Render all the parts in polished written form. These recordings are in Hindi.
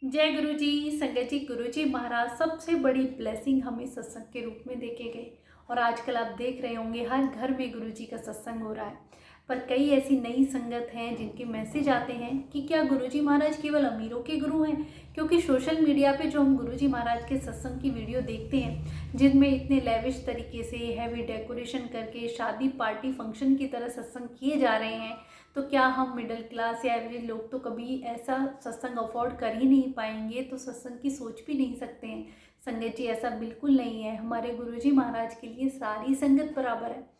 जय गुरु जी। संगत जी, गुरु जी महाराज सबसे बड़ी ब्लेसिंग हमें सत्संग के रूप में देके गए। और आजकल आप देख रहे होंगे हर घर में गुरु जी का सत्संग हो रहा है। पर कई ऐसी नई संगत हैं जिनके मैसेज आते हैं कि क्या गुरु जी महाराज केवल अमीरों के गुरु हैं। क्योंकि सोशल मीडिया पे जो हम गुरु जी महाराज के सत्संग की वीडियो देखते हैं जिनमें इतने लेविश तरीके से हैवी डेकोरेशन करके शादी पार्टी फंक्शन की तरह सत्संग किए जा रहे हैं, तो क्या हम मिडिल क्लास या एवरेज लोग तो कभी ऐसा सत्संग अफोर्ड कर ही नहीं पाएंगे, तो सत्संग की सोच भी नहीं सकते हैं। संगत जी, ऐसा बिल्कुल नहीं है। हमारे गुरुजी महाराज के लिए सारी संगत बराबर है।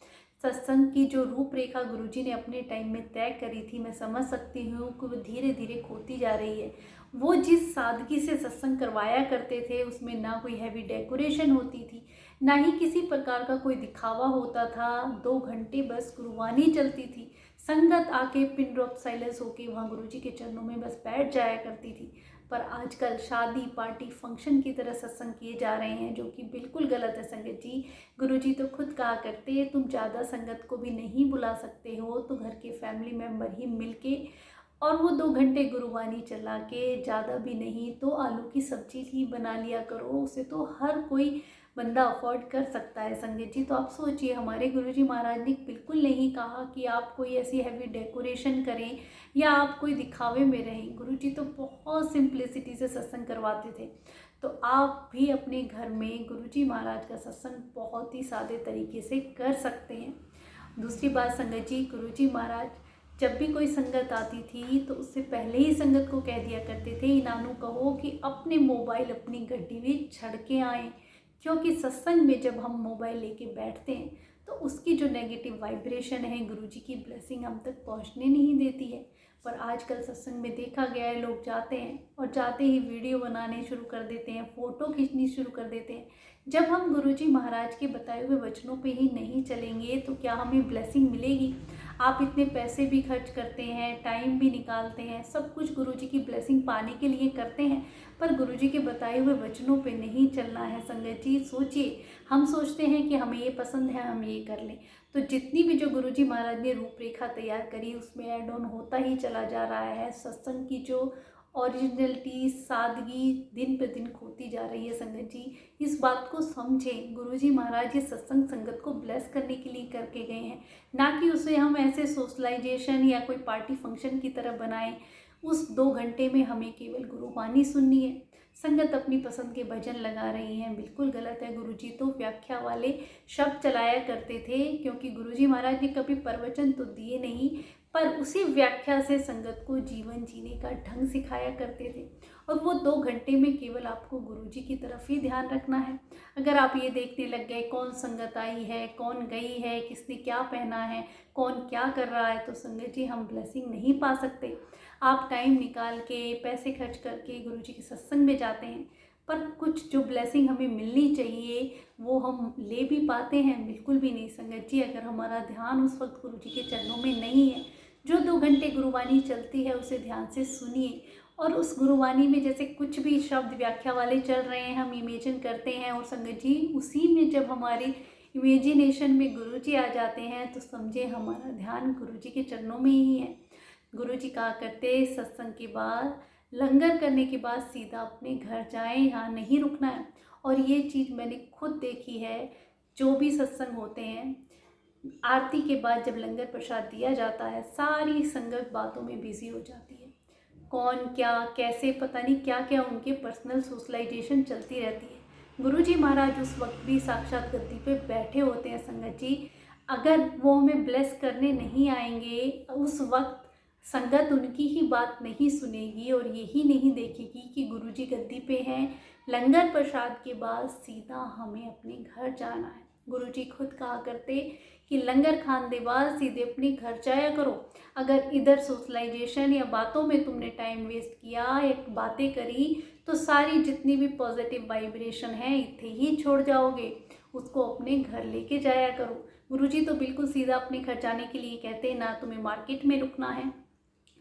सत्संग की जो रूपरेखा गुरुजी ने अपने टाइम में तय करी थी, मैं समझ सकती हूँ कि वो धीरे धीरे खोती जा रही है। वो जिस सादगी से सत्संग करवाया करते थे उसमें ना कोई हैवी डेकोरेशन होती थी, ना ही किसी प्रकार का कोई दिखावा होता था। 2 घंटे बस गुरुवाणी चलती थी। संगत आके पिन ड्रॉप साइलेंस होके वहाँ गुरुजी के चरणों में बस बैठ जाया करती थी। पर आजकल शादी पार्टी फंक्शन की तरह सत्संग किए जा रहे हैं, जो कि बिल्कुल गलत है। संगत जी, गुरुजी तो खुद कहा करते, तुम ज़्यादा संगत को भी नहीं बुला सकते हो तो घर के फैमिली मेम्बर ही मिलके और वो 2 घंटे गुरुवाणी चला के, ज़्यादा भी नहीं तो आलू की सब्जी ही बना लिया करो। उसे तो हर कोई बंदा अफोर्ड कर सकता है। संगत जी, तो आप सोचिए, हमारे गुरुजी महाराज ने बिल्कुल नहीं कहा कि आप कोई ऐसी हैवी डेकोरेशन करें या आप कोई दिखावे में रहें। गुरुजी तो बहुत सिंप्लिसिटी से सत्संग करवाते थे। तो आप भी अपने घर में गुरुजी महाराज का सत्संग बहुत ही सादे तरीके से कर सकते हैं। दूसरी बात संगत जी, गुरुजी महाराज जब भी कोई संगत आती थी तो उससे पहले ही संगत को कह दिया करते थे, इनानू कहो कि अपने मोबाइल अपनी गड्डी में छड़ के आएँ। क्योंकि सत्संग में जब हम मोबाइल लेके बैठते हैं तो उसकी जो नेगेटिव वाइब्रेशन है गुरुजी की ब्लेसिंग हम तक पहुंचने नहीं देती है। पर आजकल सत्संग में देखा गया है, लोग जाते हैं और जाते ही वीडियो बनाने शुरू कर देते हैं, फ़ोटो खींचनी शुरू कर देते हैं। जब हम गुरुजी महाराज के बताए हुए वचनों पे ही नहीं चलेंगे तो क्या हमें ब्लेसिंग मिलेगी। आप इतने पैसे भी खर्च करते हैं, टाइम भी निकालते हैं, सब कुछ गुरुजी की ब्लेसिंग पाने के लिए करते हैं, पर गुरुजी के बताए हुए वचनों पे नहीं चलना है। संगत जी सोचिए, हम सोचते हैं कि हमें ये पसंद है, हम ये कर लें, तो जितनी भी जो गुरुजी महाराज ने रूपरेखा तैयार करी उसमें ऐड ऑन होता ही चला जा रहा है। सत्संग की जो ओरिजिनलिटी सादगी दिन पे दिन खोती जा रही है। संगत जी, इस बात को समझें, गुरुजी महाराज ये सत्संग संगत को ब्लेस करने के लिए करके गए हैं, ना कि उसे हम ऐसे सोशलाइजेशन या कोई पार्टी फंक्शन की तरह बनाएं। उस 2 घंटे में हमें केवल गुरुवाणी सुननी है। संगत अपनी पसंद के भजन लगा रही हैं, बिल्कुल गलत है। गुरुजी तो व्याख्या वाले शब्द चलाया करते थे, क्योंकि गुरुजी महाराज ने कभी प्रवचन तो दिए नहीं, पर उसी व्याख्या से संगत को जीवन जीने का ढंग सिखाया करते थे। और वो 2 घंटे में केवल आपको गुरुजी की तरफ ही ध्यान रखना है। अगर आप ये देखने लग गए कौन संगत आई है, कौन गई है, किसने क्या पहना है, कौन क्या कर रहा है, तो संगत जी हम ब्लेसिंग नहीं पा सकते। आप टाइम निकाल के पैसे खर्च करके गुरुजी के सत्संग में जाते हैं, पर कुछ जो ब्लेसिंग हमें मिलनी चाहिए वो हम ले भी पाते हैं? बिल्कुल भी नहीं। संगत जी, अगर हमारा ध्यान उस वक्त गुरुजी के चरणों में नहीं है, जो 2 घंटे गुरुवाणी चलती है उसे ध्यान से सुनिए। और उस गुरुवाणी में जैसे कुछ भी शब्द व्याख्या वाले चल रहे हैं हम इमेजिन करते हैं, और संगत जी उसी में जब हमारी इमेजिनेशन में गुरुजी आ जाते हैं तो समझे हमारा ध्यान गुरुजी के चरणों में ही है। गुरुजी कहा करते, सत्संग के बाद लंगर करने के बाद सीधा अपने घर जाएं, यहाँ नहीं रुकना है। और ये चीज़ मैंने खुद देखी है। जो भी सत्संग होते हैं, आरती के बाद जब लंगर प्रसाद दिया जाता है सारी संगत बातों में बिजी हो जाती है। कौन क्या कैसे, पता नहीं क्या क्या उनके पर्सनल सोशलाइजेशन चलती रहती है। गुरुजी महाराज उस वक्त भी साक्षात गद्दी पे बैठे होते हैं। संगत जी, अगर वो हमें ब्लेस करने नहीं आएंगे उस वक्त संगत उनकी ही बात नहीं सुनेगी और यही नहीं देखेगी कि गुरुजी गद्दी पे हैं। लंगर प्रसाद के बाद सीधा हमें अपने घर जाना है। गुरुजी खुद कहा करते कि लंगर खान दे बाद सीधे अपने घर जाया करो। अगर इधर सोशलाइजेशन या बातों में तुमने टाइम वेस्ट किया या बातें करी तो सारी जितनी भी पॉजिटिव वाइब्रेशन है इतने ही छोड़ जाओगे। उसको अपने घर लेके जाया करो। गुरुजी तो बिल्कुल सीधा अपने घर जाने के लिए कहते हैं, ना तुम्हें मार्केट में रुकना है,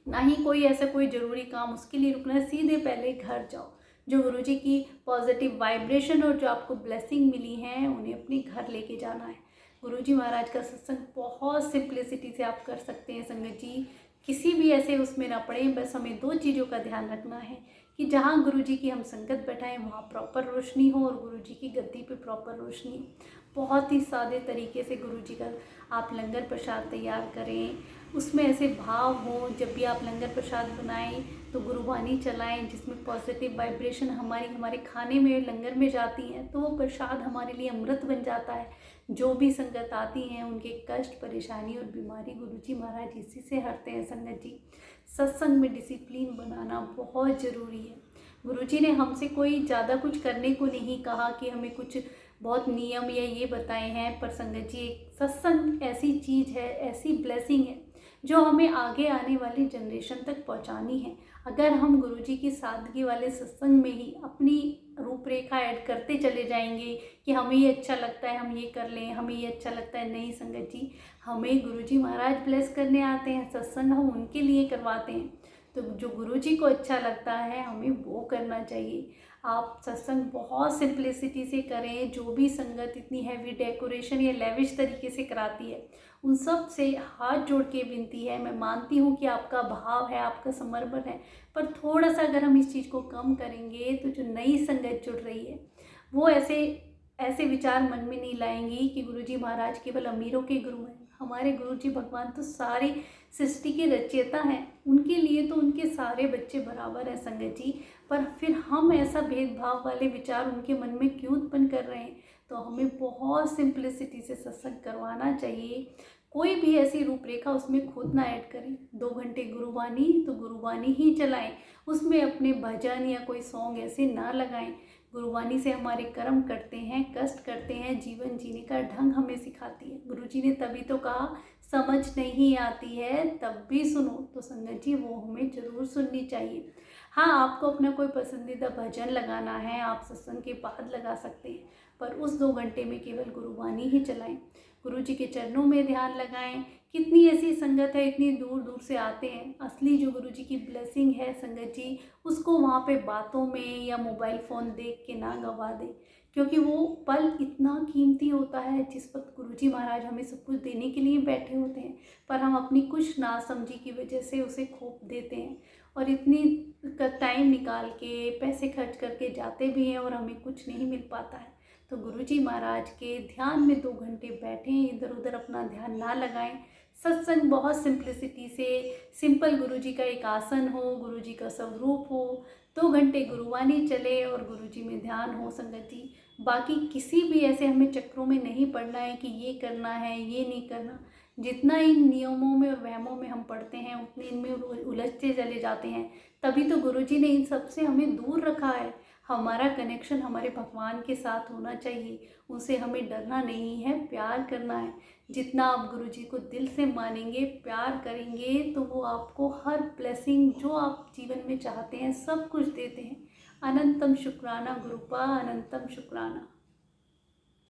ना ही कोई ऐसा कोई ज़रूरी काम उसके लिए रुकना है, सीधे पहले घर जाओ। जो गुरुजी की पॉजिटिव वाइब्रेशन और जो आपको ब्लेसिंग मिली है उन्हें अपने घर लेके जाना है। गुरुजी महाराज का सत्संग बहुत सिंप्लिसिटी से आप कर सकते हैं। संगत जी, किसी भी ऐसे उसमें ना पड़े, बस हमें 2 चीज़ों का ध्यान रखना है कि जहाँ गुरुजी की हम संगत बैठाएं वहाँ प्रॉपर रोशनी हो और गुरुजी की गद्दी पे प्रॉपर रोशनी हो। बहुत ही सादे तरीके से गुरुजी का आप लंगर प्रसाद तैयार करें, उसमें ऐसे भाव हो जब भी आप लंगर प्रसाद बनाएं तो गुरुबानी चलाएं जिसमें पॉजिटिव वाइब्रेशन हमारे खाने में लंगर में जाती हैं, तो वो प्रसाद हमारे लिए अमृत बन जाता है। जो भी संगत आती हैं उनके कष्ट, परेशानी और बीमारी गुरुजी महाराज इसी से हरते हैं। संगत जी, सत्संग में डिसिप्लिन बनाना बहुत ज़रूरी है। गुरुजी ने हमसे कोई ज़्यादा कुछ करने को नहीं कहा कि हमें कुछ बहुत नियम या ये बताए हैं, पर संगत जी सत्संग ऐसी चीज़ है, ऐसी ब्लेसिंग है जो हमें आगे आने वाली जनरेशन तक पहुंचानी है। अगर हम गुरुजी की सादगी वाले सत्संग में ही अपनी रूपरेखा ऐड करते चले जाएंगे कि हमें ये अच्छा लगता है हम ये कर लें, हमें ये अच्छा लगता है, नहीं संगत जी, हमें गुरुजी महाराज ब्लेस करने आते हैं, सत्संग हम उनके लिए करवाते हैं, तो जो गुरुजी को अच्छा लगता है हमें वो करना चाहिए। आप सत्संग बहुत सिंप्लिसिटी से करें। जो भी संगत इतनी हैवी डेकोरेशन या लेविश तरीके से कराती है उन सब से हाथ जोड़ के विनती है, मैं मानती हूँ कि आपका भाव है, आपका समर्पण है, पर थोड़ा सा अगर हम इस चीज़ को कम करेंगे तो जो नई संगत जुड़ रही है वो ऐसे विचार मन में नहीं लाएंगी कि गुरुजी महाराज केवल अमीरों के गुरु हैं। हमारे गुरुजी भगवान तो सारी सृष्टि के रचयिता हैं, उनके लिए तो उनके सारे बच्चे बराबर हैं संगत जी। पर फिर हम ऐसा भेदभाव वाले विचार उनके मन में क्यों उत्पन्न कर रहे हैं? तो हमें बहुत सिंप्लिसिटी से सत्संग करवाना चाहिए। कोई भी ऐसी रूपरेखा उसमें खुद ना ऐड करें। 2 घंटे गुरुवाणी तो गुरुवाणी ही चलाएं, उसमें अपने भजन या कोई सॉन्ग ऐसे ना लगाएं। गुरुवाणी से हमारे कर्म कटते हैं, कष्ट करते हैं, जीवन जीने का ढंग हमें सिखाती है। गुरुजी ने तभी तो कहा समझ नहीं आती है तब भी सुनो, तो संगत जी वो हमें जरूर सुननी चाहिए। हाँ, आपको अपना कोई पसंदीदा भजन लगाना है, आप सत्संग के बाद लगा सकते हैं, पर उस 2 घंटे में केवल गुरुवाणी ही चलाएं, गुरुजी के चरणों में ध्यान लगाएं। कितनी ऐसी संगत है, इतनी दूर दूर से आते हैं, असली जो गुरुजी की ब्लेसिंग है संगत जी उसको वहाँ पे बातों में या मोबाइल फ़ोन देख के ना गवा दें, क्योंकि वो पल इतना कीमती होता है जिस वक्त गुरुजी महाराज हमें सब कुछ देने के लिए बैठे होते हैं, पर हम अपनी कुछ नासमझी की वजह से उसे खो देते हैं और इतनी टाइम निकाल के पैसे खर्च करके जाते भी हैं और हमें कुछ नहीं मिल पाता है। तो गुरुजी महाराज के ध्यान में 2 घंटे बैठें, इधर उधर अपना ध्यान ना लगाएं। सत्संग बहुत सिंप्लिसिटी से, सिंपल गुरुजी का एक आसन हो, गुरुजी का स्वरूप हो, 2 घंटे गुरुवाणी चले और गुरुजी में ध्यान हो संगत जी। बाकी किसी भी ऐसे हमें चक्रों में नहीं पड़ना है कि ये करना है ये नहीं करना। जितना इन नियमों में और वहमों में हम पढ़ते हैं उतने इनमें उलझते चले जाते हैं। तभी तो गुरुजी ने इन सब से हमें दूर रखा है। हमारा कनेक्शन हमारे भगवान के साथ होना चाहिए, उनसे हमें डरना नहीं है, प्यार करना है। जितना आप गुरुजी को दिल से मानेंगे, प्यार करेंगे, तो वो आपको हर ब्लेसिंग जो आप जीवन में चाहते हैं सब कुछ देते हैं। अनंतम शुक्राना गुरुपा, अनंतम शुक्राना।